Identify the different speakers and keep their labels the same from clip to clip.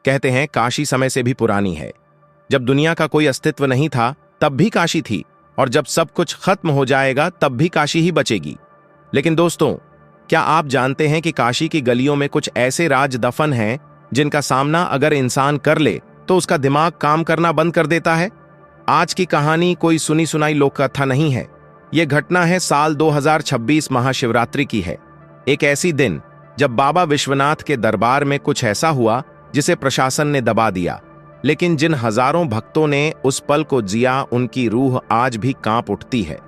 Speaker 1: कहते हैं काशी समय से भी पुरानी है। जब दुनिया का कोई अस्तित्व नहीं था तब भी काशी थी, और जब सब कुछ खत्म हो जाएगा तब भी काशी ही बचेगी। लेकिन दोस्तों, क्या आप जानते हैं कि काशी की गलियों में कुछ ऐसे राज दफन हैं जिनका सामना अगर इंसान कर ले तो उसका दिमाग काम करना बंद कर देता है? आज की कहानी कोई सुनी सुनाई लोक कथा नहीं है। यह घटना है साल 2026 महाशिवरात्रि की है। एक ऐसी दिन जब बाबा विश्वनाथ के दरबार में कुछ ऐसा हुआ जिसे प्रशासन ने दबा दिया, लेकिन जिन हजारों भक्तों ने उस पल को जिया उनकी रूह आज भी कांप उठती है।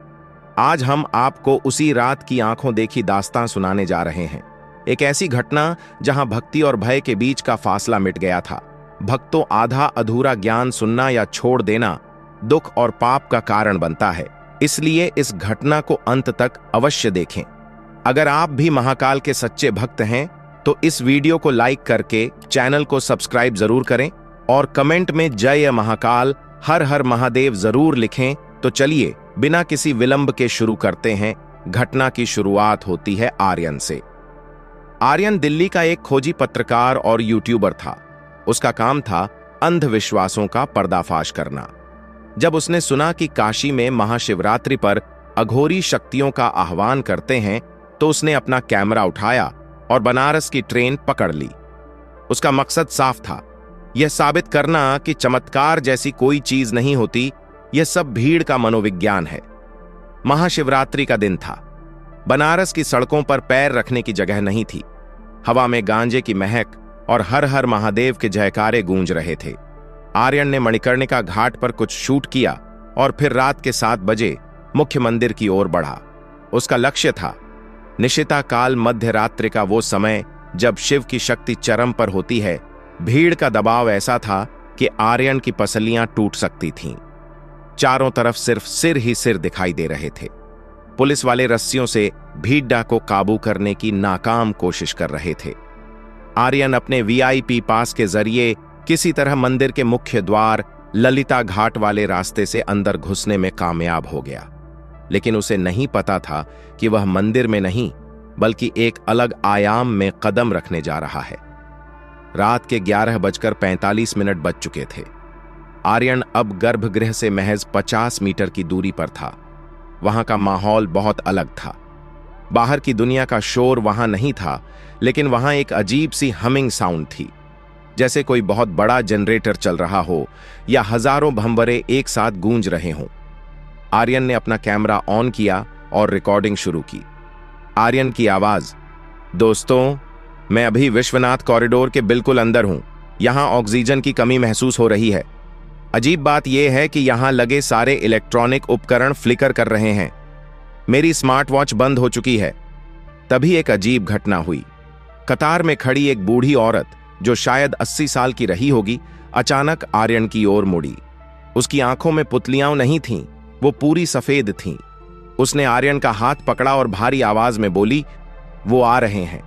Speaker 1: आज हम आपको उसी रात की आंखों देखी दास्तां सुनाने जा रहे हैं। एक ऐसी घटना जहां भक्ति और भय के बीच का फासला मिट गया था। भक्तों, आधा अधूरा ज्ञान सुनना या छोड़ देना दुख और पाप का कारण बनता है। इसलिए इस घटना को अंत तक अवश्य देखें। अगर आप भी महाकाल के सच्चे भक्त हैं तो इस वीडियो को लाइक करके चैनल को सब्सक्राइब जरूर करें और कमेंट में जय महाकाल, हर हर महादेव जरूर लिखें। तो चलिए बिना किसी विलंब के शुरू करते हैं। घटना की शुरुआत होती है आर्यन से। आर्यन दिल्ली का एक खोजी पत्रकार और यूट्यूबर था। उसका काम था अंधविश्वासों का पर्दाफाश करना। जब उसने सुना कि काशी में महाशिवरात्रि पर अघोरी शक्तियों का आह्वान करते हैं तो उसने अपना कैमरा उठाया और बनारस की ट्रेन पकड़ ली। उसका मकसद साफ था, यह साबित करना कि चमत्कार जैसी कोई चीज नहीं होती, यह सब भीड़ का मनोविज्ञान है। महाशिवरात्रि का दिन था। बनारस की सड़कों पर पैर रखने की जगह नहीं थी। हवा में गांजे की महक और हर हर महादेव के जयकारे गूंज रहे थे। आर्यन ने मणिकर्णिका घाट पर कुछ शूट किया और फिर रात के 7 बजे मुख्य मंदिर की ओर बढ़ा। उसका लक्ष्य था निशिता काल, मध्य रात्रि का वो समय जब शिव की शक्ति चरम पर होती है। भीड़ का दबाव ऐसा था कि आर्यन की पसलियां टूट सकती थीं। चारों तरफ सिर्फ सिर ही सिर दिखाई दे रहे थे। पुलिस वाले रस्सियों से भीड़ को काबू करने की नाकाम कोशिश कर रहे थे। आर्यन अपने वीआईपी पास के जरिए किसी तरह मंदिर के मुख्य द्वार ललिता घाट वाले रास्ते से अंदर घुसने में कामयाब हो गया। लेकिन उसे नहीं पता था कि वह मंदिर में नहीं बल्कि एक अलग आयाम में कदम रखने जा रहा है। रात के 11:45 बज चुके थे। आर्यन अब गर्भगृह से महज 50 मीटर की दूरी पर था। वहां का माहौल बहुत अलग था। बाहर की दुनिया का शोर वहां नहीं था, लेकिन वहां एक अजीब सी हमिंग साउंड थी, जैसे कोई बहुत बड़ा जनरेटर चल रहा हो या हजारों भंवरे एक साथ गूंज रहे हों। आर्यन ने अपना कैमरा ऑन किया और रिकॉर्डिंग शुरू की। आर्यन की आवाज, दोस्तों, मैं अभी विश्वनाथ कॉरिडोर के बिल्कुल अंदर हूं। यहां ऑक्सीजन की कमी महसूस हो रही है। अजीब बात यह है कि यहां लगे सारे इलेक्ट्रॉनिक उपकरण फ्लिकर कर रहे हैं। मेरी स्मार्ट वॉच बंद हो चुकी है। तभी एक अजीब घटना हुई। कतार में खड़ी एक बूढ़ी औरत जो शायद 80 साल की रही होगी, अचानक आर्यन की ओर मुड़ी। उसकी आंखों में पुतलियां नहीं थीं, वो पूरी सफेद थीं। उसने आर्यन का हाथ पकड़ा और भारी आवाज में बोली, वो आ रहे हैं,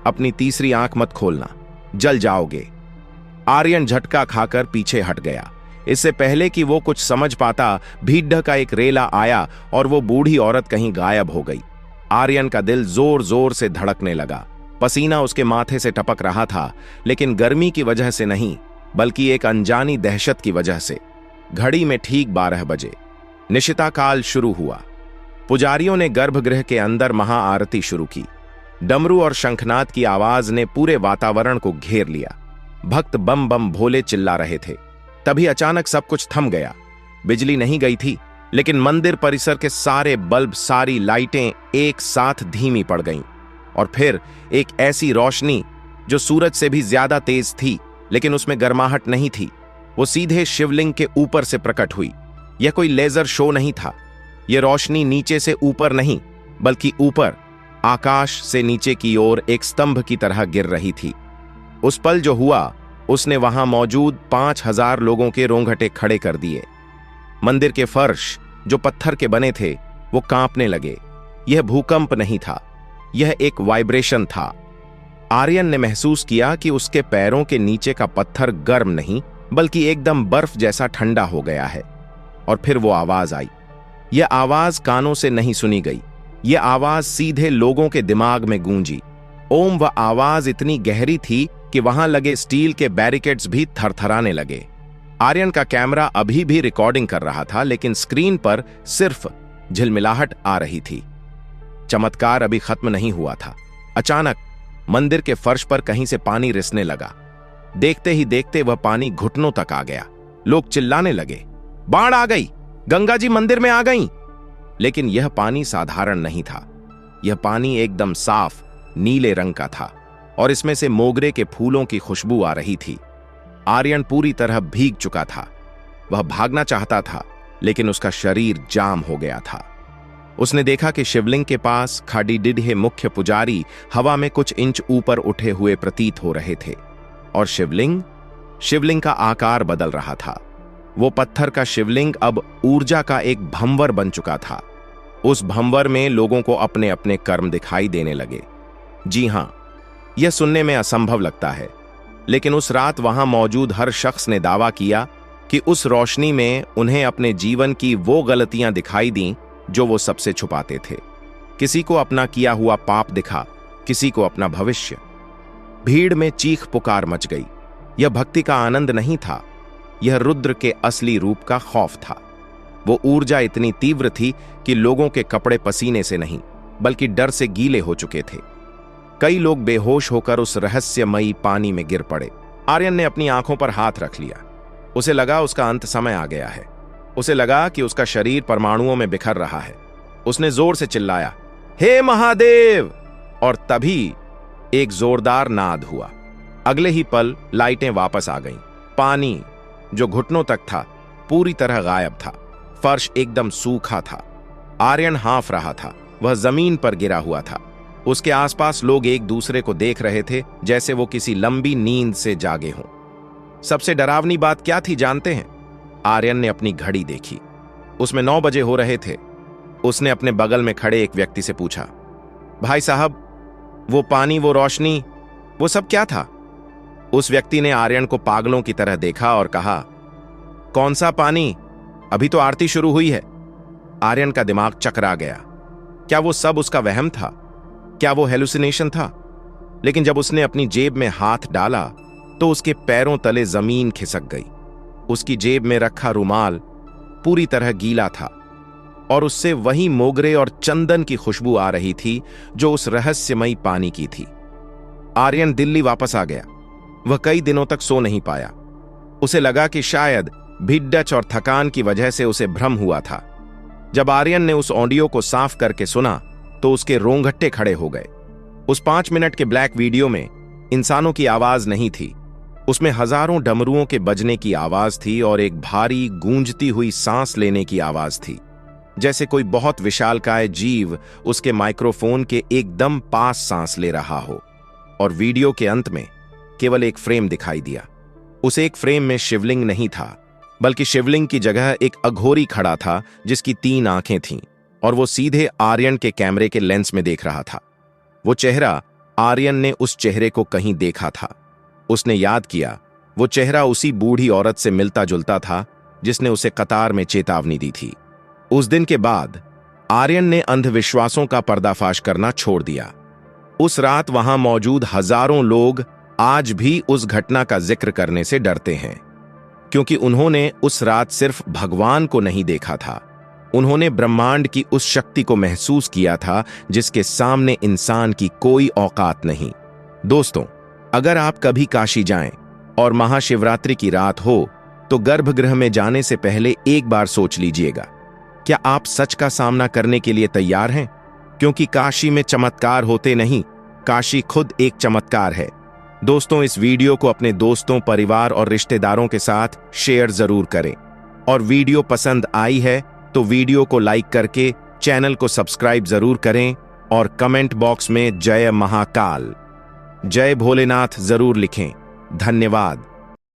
Speaker 1: अपनी तीसरी आंख मत खोलना, जल जाओगे। आर्यन झटका खाकर पीछे हट गया। इससे पहले कि वो कुछ समझ पाता, भीड़ का एक रेला आया और वो बूढ़ी औरत कहीं गायब हो गई। आर्यन का दिल जोर जोर से धड़कने लगा। पसीना उसके माथे से टपक रहा था, लेकिन गर्मी की वजह से नहीं बल्कि एक अनजानी दहशत की वजह से। घड़ी में ठीक 12 बजे निशिता काल शुरू हुआ। पुजारियों ने गर्भगृह के अंदर महाआरती शुरू की। डमरू और शंखनाद की आवाज ने पूरे वातावरण को घेर लिया। भक्त बम बम भोले चिल्ला रहे थे। तभी अचानक सब कुछ थम गया। बिजली नहीं गई थी, लेकिन मंदिर परिसर के सारे बल्ब, सारी लाइटें एक साथ धीमी पड़ गईं। और फिर एक ऐसी रोशनी जो सूरज से भी ज्यादा तेज थी, लेकिन उसमें गर्माहट नहीं थी, वो सीधे शिवलिंग के ऊपर से प्रकट हुई। यह कोई लेजर शो नहीं था। यह रोशनी नीचे से ऊपर नहीं बल्कि ऊपर आकाश से नीचे की ओर एक स्तंभ की तरह गिर रही थी। उस पल जो हुआ, उसने वहां मौजूद 5000 लोगों के रोंगटे खड़े कर दिए। मंदिर के फर्श जो पत्थर के बने थे वो कांपने लगे। यह भूकंप नहीं था, यह एक वाइब्रेशन था। आर्यन ने महसूस किया कि उसके पैरों के नीचे का पत्थर गर्म नहीं बल्कि एकदम बर्फ जैसा ठंडा हो गया है। और फिर वो आवाज आई। यह आवाज कानों से नहीं सुनी गई, यह आवाज सीधे लोगों के दिमाग में गूंजी। ओम व आवाज इतनी गहरी थी कि वहां लगे स्टील के बैरिकेड्स भी थरथराने लगे। आर्यन का कैमरा अभी भी रिकॉर्डिंग कर रहा था, लेकिन स्क्रीन पर सिर्फ झिलमिलाहट आ रही थी। चमत्कार अभी खत्म नहीं हुआ था। अचानक मंदिर के फर्श पर कहीं से पानी रिसने लगा। देखते ही देखते वह पानी घुटनों तक आ गया। लोग चिल्लाने लगे, बाढ़ आ गई, गंगा जी मंदिर में आ गईं। लेकिन यह पानी साधारण नहीं था। यह पानी एकदम साफ नीले रंग का था और इसमें से मोगरे के फूलों की खुशबू आ रही थी। आर्यन पूरी तरह भीग चुका था। वह भागना चाहता था, लेकिन उसका शरीर जाम हो गया था। उसने देखा कि शिवलिंग के पास खाड़ीडिढे मुख्य पुजारी हवा में कुछ इंच ऊपर उठे हुए प्रतीत हो रहे थे और शिवलिंग का आकार बदल रहा था। वो पत्थर का शिवलिंग अब ऊर्जा का एक भंवर बन चुका था। उस भंवर में लोगों को अपने अपने कर्म दिखाई देने लगे। जी हां, यह सुनने में असंभव लगता है, लेकिन उस रात वहां मौजूद हर शख्स ने दावा किया कि उस रोशनी में उन्हें अपने जीवन की वो गलतियां दिखाई दीं जो वो सबसे छुपाते थे। किसी को अपना किया हुआ पाप दिखा, किसी को अपना भविष्य। भीड़ में चीख पुकार मच गई। यह भक्ति का आनंद नहीं था, यह रुद्र के असली रूप का खौफ था। वो ऊर्जा इतनी तीव्र थी कि लोगों के कपड़े पसीने से नहीं बल्कि डर से गीले हो चुके थे। कई लोग बेहोश होकर उस रहस्यमयी पानी में गिर पड़े। आर्यन ने अपनी आंखों पर हाथ रख लिया। उसे लगा उसका अंत समय आ गया है। उसे लगा कि उसका शरीर परमाणुओं में बिखर रहा है। उसने जोर से चिल्लाया, हे महादेव! और तभी एक जोरदार नाद हुआ। अगले ही पल लाइटें वापस आ गईं। पानी जो घुटनों तक था पूरी तरह गायब था। फर्श एकदम सूखा था। आर्यन हाँफ रहा था। वह जमीन पर गिरा हुआ था। उसके आसपास लोग एक दूसरे को देख रहे थे जैसे वो किसी लंबी नींद से जागे हों। सबसे डरावनी बात क्या थी जानते हैं? आर्यन ने अपनी घड़ी देखी। उसमें 9 बजे हो रहे थे। उसने अपने बगल में खड़े एक व्यक्ति से पूछा, भाई साहब, वो पानी, वो रोशनी, वो सब क्या था? उस व्यक्ति ने आर्यन को पागलों की तरह देखा और कहा, कौन सा पानी? अभी तो आरती शुरू हुई है। आर्यन का दिमाग चकरा गया। क्या वो सब उसका वहम था? क्या वो हेलुसिनेशन था? लेकिन जब उसने अपनी जेब में हाथ डाला तो उसके पैरों तले जमीन खिसक गई। उसकी जेब में रखा रुमाल पूरी तरह गीला था और उससे वही मोगरे और चंदन की खुशबू आ रही थी जो उस रहस्यमयी पानी की थी। आर्यन दिल्ली वापस आ गया। वह कई दिनों तक सो नहीं पाया। उसे लगा कि शायद भिड्डच और थकान की वजह से उसे भ्रम हुआ था। जब आर्यन ने उस ऑडियो को साफ करके सुना तो उसके रोंगटे खड़े हो गए। उस 5 मिनट के ब्लैक वीडियो में इंसानों की आवाज नहीं थी। उसमें हजारों डमरुओं के बजने की आवाज थी और एक भारी गूंजती हुई सांस लेने की आवाज थी, जैसे कोई बहुत विशालकाय जीव उसके माइक्रोफोन के एकदम पास सांस ले रहा हो। और वीडियो के अंत में केवल एक फ्रेम दिखाई दिया। उस एक फ्रेम में शिवलिंग नहीं था, बल्कि शिवलिंग की जगह एक अघोरी खड़ा था जिसकी 3 आंखें थीं और वो सीधे आर्यन के कैमरे के लेंस में देख रहा था। वो चेहरा, आर्यन ने उस चेहरे को कहीं देखा था। उसने याद किया, वो चेहरा उसी बूढ़ी औरत से मिलता जुलता था जिसने उसे कतार में चेतावनी दी थी। उस दिन के बाद आर्यन ने अंधविश्वासों का पर्दाफाश करना छोड़ दिया। उस रात वहां मौजूद हजारों लोग आज भी उस घटना का जिक्र करने से डरते हैं, क्योंकि उन्होंने उस रात सिर्फ भगवान को नहीं देखा था, उन्होंने ब्रह्मांड की उस शक्ति को महसूस किया था जिसके सामने इंसान की कोई औकात नहीं। दोस्तों, अगर आप कभी काशी जाएं और महाशिवरात्रि की रात हो तो गर्भगृह में जाने से पहले एक बार सोच लीजिएगा, क्या आप सच का सामना करने के लिए तैयार हैं? क्योंकि काशी में चमत्कार होते नहीं, काशी खुद एक चमत्कार है। दोस्तों, इस वीडियो को अपने दोस्तों, परिवार और रिश्तेदारों के साथ शेयर जरूर करें और वीडियो पसंद आई है तो वीडियो को लाइक करके चैनल को सब्सक्राइब जरूर करें और कमेंट बॉक्स में जय महाकाल, जय भोलेनाथ जरूर लिखें। धन्यवाद।